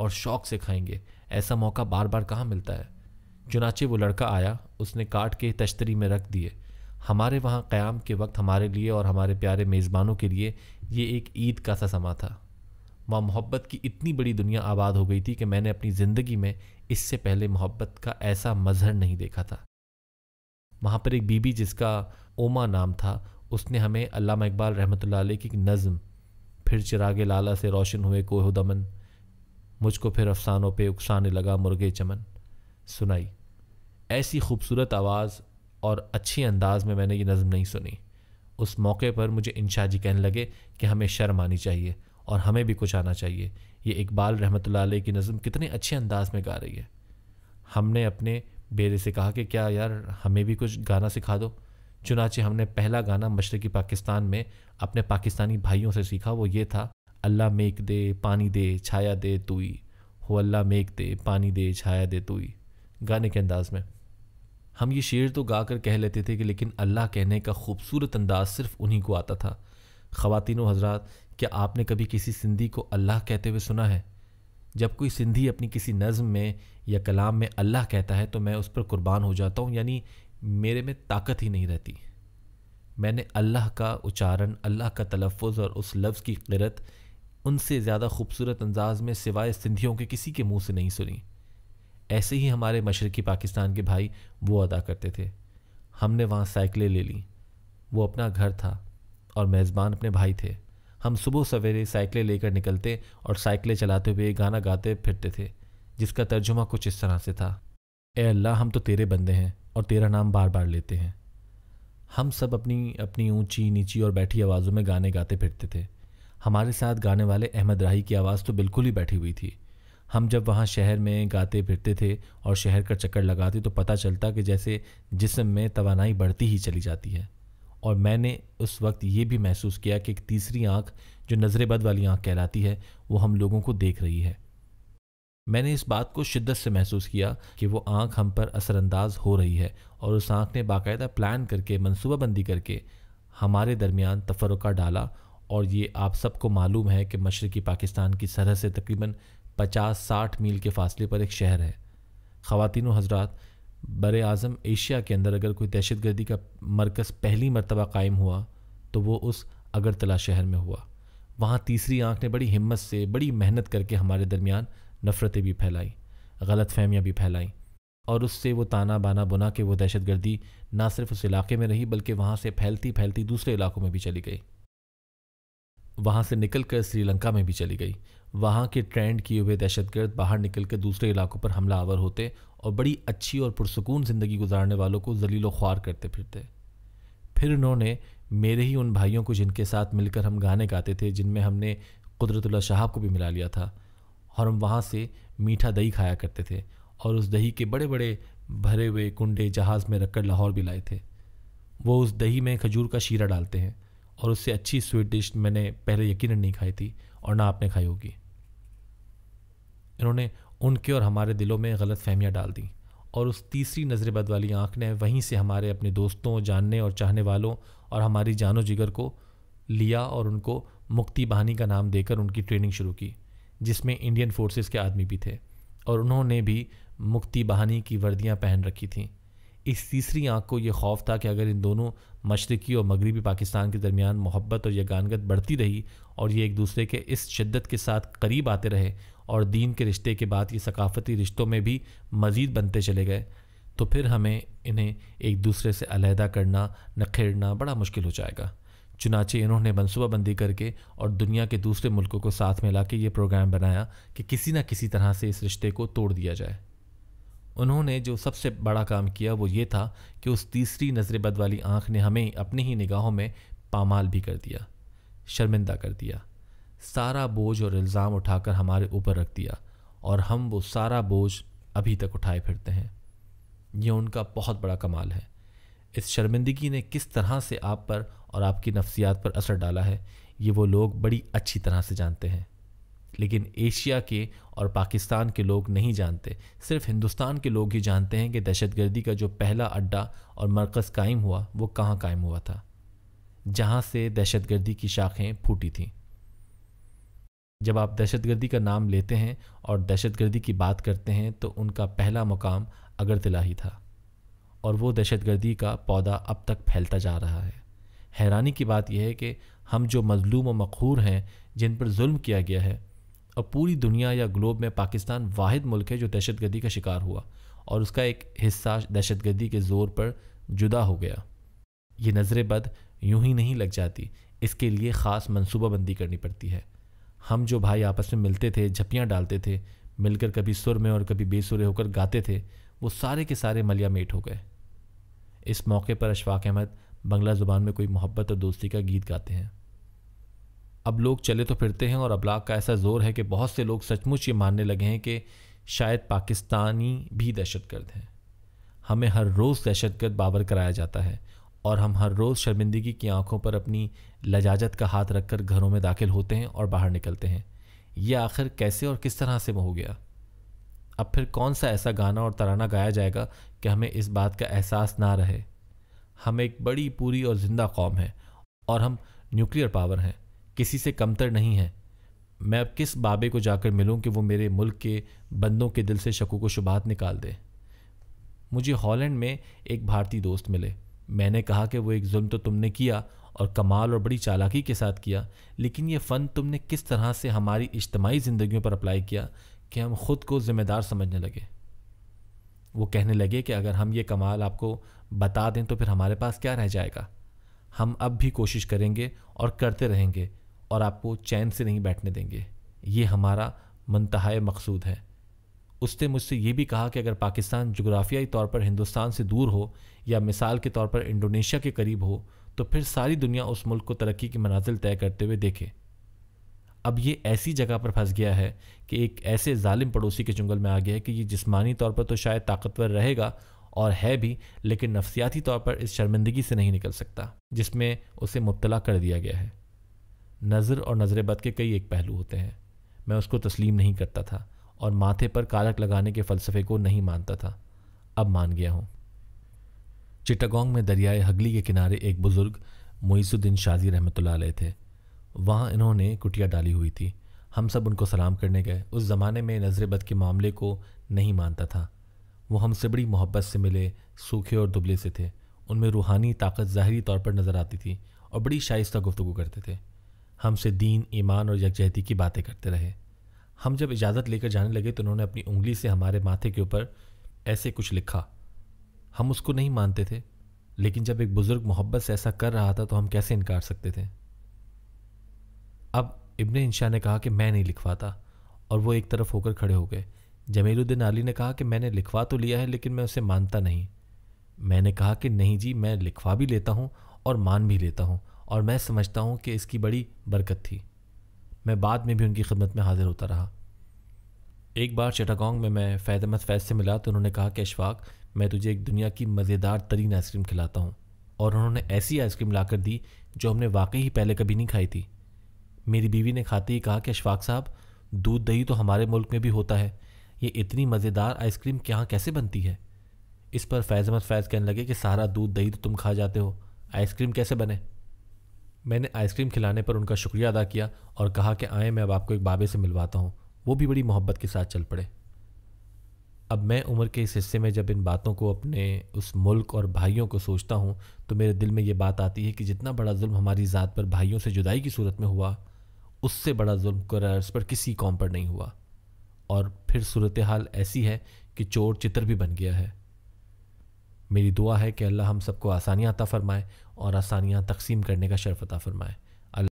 اور شوق سے کھائیں گے. ایسا موقع بار بار کہاں ملتا ہے. چنانچہ وہ لڑکا آیا, اس نے کاٹ کے تشتری میں رکھ دیے. ہمارے وہاں قیام کے وقت ہمارے لیے اور ہمارے پیارے میزبانوں کے لیے یہ ایک عید کا سا سما تھا. وہاں محبت کی اتنی بڑی دنیا آباد ہو گئی تھی کہ میں نے اپنی زندگی میں اس سے پہلے محبت کا ایسا مظہر نہیں دیکھا تھا. وہاں پر ایک بی بی جس کا اوما نام تھا, اس نے ہمیں علامہ اقبال رحمۃ اللہ علیہ کی نظم پھر چراغ لالا سے روشن ہوئے کوہ دمن, مجھ کو پھر افسانوں پہ اکسانے لگا مرغے چمن سنائی. ایسی خوبصورت آواز اور اچھی انداز میں نے یہ نظم نہیں سنی. اس موقع پر مجھے انشاء جی کہنے لگے کہ ہمیں شرم آنی چاہیے اور ہمیں بھی کچھ آنا چاہیے. یہ اقبال رحمۃ اللہ علیہ کی نظم کتنے اچھے انداز میں گا رہی ہے. ہم نے اپنے بیٹے سے کہا کہ کیا یار ہمیں بھی کچھ گانا سکھا دو. چنانچہ ہم نے پہلا گانا مشرقی پاکستان میں اپنے پاکستانی بھائیوں سے سیکھا. وہ یہ تھا, اللہ میک دے پانی دے چھایا دے توئی, ہو اللہ میک دے پانی دے چھایا دے توئی, گانے کے انداز میں. ہم یہ شعر تو گا کر کہہ لیتے تھے کہ لیکن اللہ کہنے کا خوبصورت انداز صرف انہی کو آتا تھا. خواتین و حضرات, کیا آپ نے کبھی کسی سندھی کو اللہ کہتے ہوئے سنا ہے؟ جب کوئی سندھی اپنی کسی نظم میں یا کلام میں اللہ کہتا ہے تو میں اس پر قربان ہو جاتا ہوں, یعنی میرے میں طاقت ہی نہیں رہتی. میں نے اللہ کا اچارن, اللہ کا تلفظ اور اس لفظ کی قرت ان سے زیادہ خوبصورت انداز میں سوائے سندھیوں کے کسی کے منہ سے نہیں سنی. ایسے ہی ہمارے مشرقی پاکستان کے بھائی وہ ادا کرتے تھے. ہم نے وہاں سائیکلیں لے لیں. وہ اپنا گھر تھا اور میزبان اپنے بھائی تھے. ہم صبح سویرے سائیکلیں لے کر نکلتے اور سائیکلیں چلاتے ہوئے گانا گاتے پھرتے تھے, جس کا ترجمہ کچھ اس طرح سے تھا, اے اللہ ہم تو تیرے بندے ہیں اور تیرا نام بار بار لیتے ہیں. ہم سب اپنی اونچی نیچی اور بیٹھی آوازوں میں گانے گاتے پھرتے تھے. ہمارے ساتھ گانے والے احمد راہی کی آواز تو بالکل ہی بیٹھی ہوئی تھی. ہم جب وہاں شہر میں گاتے پھرتے تھے اور شہر کا چکر لگاتے تو پتہ چلتا کہ جیسے جسم میں توانائی بڑھتی ہی چلی جاتی ہے. اور میں نے اس وقت یہ بھی محسوس کیا کہ ایک تیسری آنکھ جو نظر بد والی آنکھ کہلاتی ہے وہ ہم لوگوں کو دیکھ رہی ہے. میں نے اس بات کو شدت سے محسوس کیا کہ وہ آنکھ ہم پر اثر انداز ہو رہی ہے, اور اس آنکھ نے باقاعدہ پلان کر کے, منصوبہ بندی کر کے ہمارے درمیان تفرقہ ڈالا. اور یہ آپ سب کو معلوم ہے کہ مشرقی پاکستان کی سرحد سے تقریباً 50-60 میل کے فاصلے پر ایک شہر ہے. خواتین و حضرات, بر اعظم ایشیا کے اندر اگر کوئی دہشت گردی کا مرکز پہلی مرتبہ قائم ہوا تو وہ اس اگرتلا شہر میں ہوا. وہاں تیسری آنکھ نے بڑی ہمت سے, بڑی محنت کر کے ہمارے درمیان نفرتیں بھی پھیلائیں, غلط فہمیاں بھی پھیلائیں, اور اس سے وہ تانا بانا بنا کہ وہ دہشت گردی نہ صرف اس علاقے میں رہی بلکہ وہاں سے پھیلتی پھیلتی دوسرے علاقوں میں بھی چلی گئی. وہاں سے نکل کر سری لنکا میں بھی چلی گئی. وہاں کے ٹرینڈ کیے ہوئے دہشت گرد باہر نکل کر دوسرے علاقوں پر حملہ آور ہوتے اور بڑی اچھی اور پرسکون زندگی گزارنے والوں کو ذلیل و خوار کرتے پھرتے. پھر انہوں نے میرے ہی ان بھائیوں کو جن کے ساتھ مل کر ہم گانے گاتے تھے, جن میں ہم نے قدرت اللہ شہاب کو بھی ملا لیا تھا, اور ہم وہاں سے میٹھا دہی کھایا کرتے تھے, اور اس دہی کے بڑے بڑے بھرے ہوئے کنڈے جہاز میں رکھ کر لاہور بھی لائے تھے. وہ اس دہی میں کھجور کا شیرہ ڈالتے ہیں, اور اس سے اچھی سویٹ ڈش میں نے پہلے یقیناً نہیں کھائی تھی اور نہ آپ نے کھائی ہوگی. انہوں نے ان کے اور ہمارے دلوں میں غلط فہمیاں ڈال دیں, اور اس تیسری نظر بد والی آنکھ نے وہیں سے ہمارے اپنے دوستوں, جاننے اور چاہنے والوں اور ہماری جان و جگر کو لیا اور ان کو مکتی بہانی کا نام دے کر ان کی ٹریننگ شروع کی, جس میں انڈین فورسز کے آدمی بھی تھے, اور انہوں نے بھی مکتی بہانی کی وردیاں پہن رکھی تھیں. اس تیسری آنکھ کو یہ خوف تھا کہ اگر ان دونوں مشرقی اور مغربی پاکستان کے درمیان محبت اور یگانگت بڑھتی رہی اور یہ ایک دوسرے کے اس شدت کے ساتھ قریب آتے رہے اور دین کے رشتے کے بعد یہ ثقافتی رشتوں میں بھی مزید بنتے چلے گئے, تو پھر ہمیں انہیں ایک دوسرے سے علیحدہ کرنا, نکھیڑنا بڑا مشکل ہو جائے گا. چنانچہ انہوں نے منصوبہ بندی کر کے اور دنیا کے دوسرے ملکوں کو ساتھ ملا کے یہ پروگرام بنایا کہ کسی نہ کسی طرح سے اس رشتے کو توڑ دیا جائے. انہوں نے جو سب سے بڑا کام کیا وہ یہ تھا کہ اس تیسری نظر بد والی آنکھ نے ہمیں اپنی ہی نگاہوں میں پامال بھی کر دیا, شرمندہ کر دیا, سارا بوجھ اور الزام اٹھا کر ہمارے اوپر رکھ دیا, اور ہم وہ سارا بوجھ ابھی تک اٹھائے پھرتے ہیں. یہ ان کا بہت بڑا کمال ہے. اس شرمندگی نے کس طرح سے آپ پر اور آپ کی نفسیات پر اثر ڈالا ہے یہ وہ لوگ بڑی اچھی طرح سے جانتے ہیں, لیکن ایشیا کے اور پاکستان کے لوگ نہیں جانتے. صرف ہندوستان کے لوگ ہی جانتے ہیں کہ دہشت گردی کا جو پہلا اڈا اور مرکز قائم ہوا وہ کہاں قائم ہوا تھا, جہاں سے دہشت گردی کی شاخیں پھوٹی تھیں. جب آپ دہشت گردی کا نام لیتے ہیں اور دہشت گردی کی بات کرتے ہیں تو ان کا پہلا مقام اگرتلا ہی تھا، اور وہ دہشت گردی کا پودا اب تک پھیلتا جا رہا ہے۔ حیرانی کی بات یہ ہے کہ ہم جو مظلوم و مقہور ہیں، جن پر ظلم کیا گیا ہے، اور پوری دنیا یا گلوب میں پاکستان واحد ملک ہے جو دہشت گردی کا شکار ہوا اور اس کا ایک حصہ دہشت گردی کے زور پر جدا ہو گیا۔ یہ نظر بد یوں ہی نہیں لگ جاتی، اس کے لیے خاص منصوبہ بندی کرنی پڑتی ہے۔ ہم جو بھائی آپس میں ملتے تھے، جھپیاں ڈالتے تھے، مل کر کبھی سر میں اور کبھی بے سرے ہو کر گاتے تھے، وہ سارے کے سارے ملیا میٹ ہو گئے۔ اس موقع پر اشفاق احمد بنگلہ زبان میں کوئی محبت اور دوستی کا گیت گاتے ہیں۔ اب لوگ چلے تو پھرتے ہیں اور ابلاغ کا ایسا زور ہے کہ بہت سے لوگ سچ مچ یہ ماننے لگے ہیں کہ شاید پاکستانی بھی دہشت گرد ہیں۔ ہمیں ہر روز دہشت گرد باور کرایا جاتا ہے اور ہم ہر روز شرمندگی کی آنکھوں پر اپنی لجاجت کا ہاتھ رکھ کر گھروں میں داخل ہوتے ہیں اور باہر نکلتے ہیں۔ یہ آخر کیسے اور کس طرح سے ہو گیا؟ اب پھر کون سا ایسا گانا اور ترانہ گایا جائے گا کہ ہمیں اس بات کا احساس نہ رہے؟ ہم ایک بڑی پوری اور زندہ قوم ہیں اور ہم نیوکلیئر پاور ہیں، کسی سے کمتر نہیں ہیں۔ میں اب کس بابے کو جا کر ملوں کہ وہ میرے ملک کے بندوں کے دل سے شکوک و شبہات نکال دے؟ مجھے ہالینڈ میں ایک بھارتی دوست ملے۔ میں نے کہا کہ وہ ایک ظلم تو تم نے کیا اور کمال اور بڑی چالاکی کے ساتھ کیا، لیکن یہ فن تم نے کس طرح سے ہماری اجتماعی زندگیوں پر اپلائی کیا کہ ہم خود کو ذمہ دار سمجھنے لگے۔ وہ کہنے لگے کہ اگر ہم یہ کمال آپ کو بتا دیں تو پھر ہمارے پاس کیا رہ جائے گا؟ ہم اب بھی کوشش کریں گے اور کرتے رہیں گے اور آپ کو چین سے نہیں بیٹھنے دیں گے۔ یہ ہمارا منتہائی مقصود ہے۔ اس نے مجھ سے یہ بھی کہا کہ اگر پاکستان جغرافیائی طور پر ہندوستان سے دور ہو یا مثال کے طور پر انڈونیشیا کے قریب ہو تو پھر ساری دنیا اس ملک کو ترقی کی منازل طے کرتے ہوئے دیکھے۔ اب یہ ایسی جگہ پر پھنس گیا ہے کہ ایک ایسے ظالم پڑوسی کے چنگل میں آ گیا ہے کہ یہ جسمانی طور پر تو شاید طاقتور رہے گا اور ہے بھی، لیکن نفسیاتی طور پر اس شرمندگی سے نہیں نکل سکتا جس میں اسے مبتلا کر دیا گیا ہے۔ نظر اور نظر بد کے کئی ایک پہلو ہوتے ہیں۔ میں اس کو تسلیم نہیں کرتا تھا اور ماتھے پر کالک لگانے کے فلسفے کو نہیں مانتا تھا، اب مان گیا ہوں۔ چٹاگانگ میں دریائے ہگلی کے کنارے ایک بزرگ معیز الدین شازی رحمۃ اللہ علیہ تھے۔ وہاں انہوں نے کٹیا ڈالی ہوئی تھی۔ ہم سب ان کو سلام کرنے گئے۔ اس زمانے میں نظر بد کے معاملے کو نہیں مانتا تھا۔ وہ ہم سے بڑی محبت سے ملے، سوکھے اور دبلے سے تھے۔ ان میں روحانی طاقت ظاہری طور پر نظر آتی تھی اور بڑی شائستہ گفتگو کرتے تھے۔ ہم سے دین، ایمان اور یکجہتی کی باتیں کرتے رہے۔ ہم جب اجازت لے کر جانے لگے تو انہوں نے اپنی انگلی سے ہمارے ماتھے کے اوپر ایسے کچھ لکھا۔ ہم اس کو نہیں مانتے تھے، لیکن جب ایک بزرگ محبت سے ایسا کر رہا تھا تو ہم کیسے انکار سکتے تھے؟ اب ابن انشا نے کہا کہ میں نہیں لکھواتا، اور وہ ایک طرف ہو کر کھڑے ہو گئے۔ جمیل الدین علی نے کہا کہ میں نے لکھوا تو لیا ہے لیکن میں اسے مانتا نہیں۔ میں نے کہا کہ نہیں جی، میں لکھوا بھی لیتا ہوں اور مان بھی لیتا ہوں، اور میں سمجھتا ہوں کہ اس کی بڑی برکت تھی۔ میں بعد میں بھی ان کی خدمت میں حاضر ہوتا رہا۔ ایک بار چٹاگانگ میں فیض احمد فیض سے ملا تو انہوں نے کہا کہ اشفاق، میں تجھے ایک دنیا کی مزیدار ترین آئس کریم کھلاتا ہوں، اور انہوں نے ایسی آئس کریم لا کر دی جو ہم نے واقعی پہلے کبھی نہیں کھائی تھی۔ میری بیوی نے کھاتے ہی کہا کہ اشفاق صاحب، دودھ دہی تو ہمارے ملک میں بھی ہوتا ہے، یہ اتنی مزیدار آئس کریم یہاں کیسے بنتی ہے؟ اس پر فیض احمد فیض کہنے لگے کہ سارا دودھ دہی تو تم کھا جاتے ہو، آئس کریم کیسے بنے؟ میں نے آئس کریم کھلانے پر ان کا شکریہ ادا کیا اور کہا کہ آئیں، میں اب آپ کو ایک بابے سے ملواتا ہوں۔ وہ بھی بڑی محبت کے ساتھ چل پڑے۔ اب میں عمر کے اس حصے میں جب ان باتوں کو، اپنے اس ملک اور بھائیوں کو سوچتا ہوں تو میرے دل میں یہ بات آتی ہے کہ جتنا بڑا ظلم ہماری ذات پر بھائیوں سے جدائی کی صورت میں ہوا، اس سے بڑا ظلم قرار عرض پر کسی قوم پر نہیں ہوا، اور پھر صورتحال ایسی ہے کہ چور چتر بھی بن گیا ہے۔ میری دعا ہے کہ اللہ ہم سب کو آسانیاں عطا فرمائے اور آسانیاں تقسیم کرنے کا شرف عطا فرمائے۔